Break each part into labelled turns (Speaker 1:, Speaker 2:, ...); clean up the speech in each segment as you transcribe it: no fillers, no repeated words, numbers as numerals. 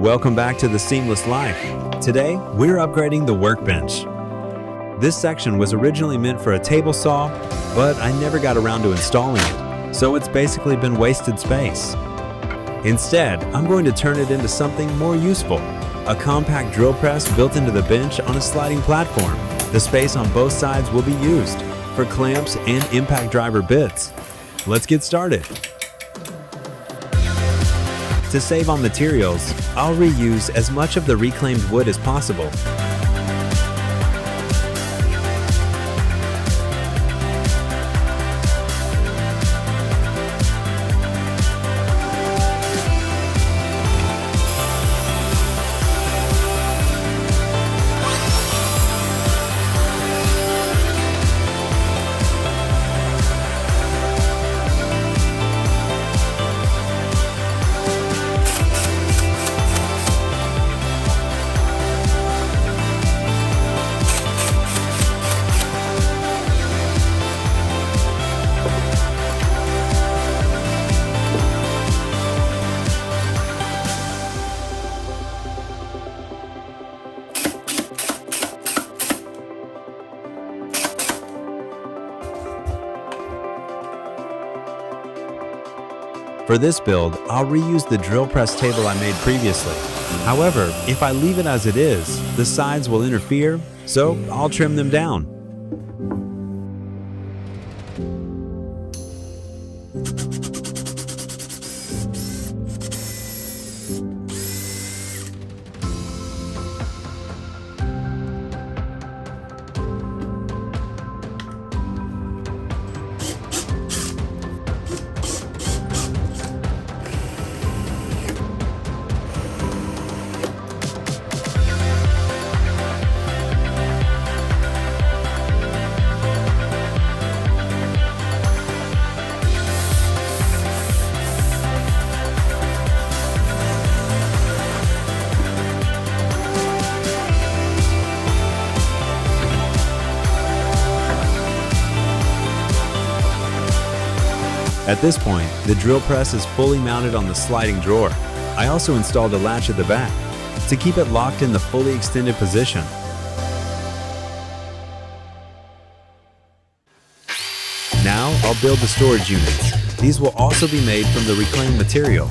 Speaker 1: Welcome back to The Seamless Life. Today, we're upgrading the Workbench. This section was originally meant for a table saw, but I never got around to installing it, so it's basically been wasted space. Instead, I'm going to turn it into something more useful, a compact drill press built into the bench on a sliding platform. The space on both sides will be used for clamps and impact driver bits. Let's get started. To save on materials, I'll reuse as much of the reclaimed wood as possible. For this build, I'll reuse the drill press table I made previously. However, if I leave it as it is, the sides will interfere, so I'll trim them down. At this point, the drill press is fully mounted on the sliding drawer. I also installed a latch at the back to keep it locked in the fully extended position. Now I'll build the storage units. These will also be made from the reclaimed material.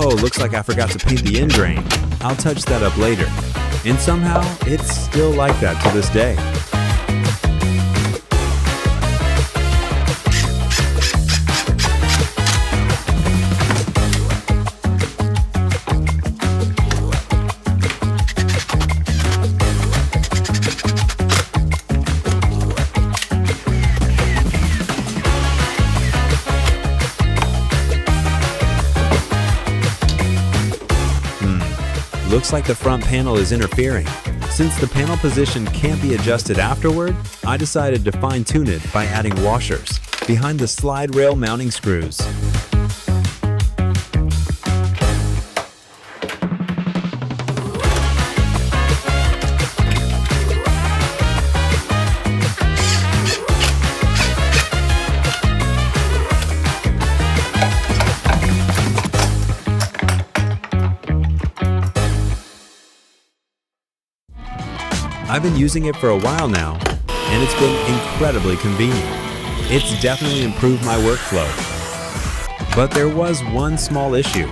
Speaker 1: Oh, looks like I forgot to paint the end drain. I'll touch that up later. And somehow, it's still like that to this day. Looks like the front panel is interfering. Since the panel position can't be adjusted afterward, I decided to fine-tune it by adding washers behind the slide rail mounting screws. I've been using it for a while now, and it's been incredibly convenient. It's definitely improved my workflow. But there was one small issue.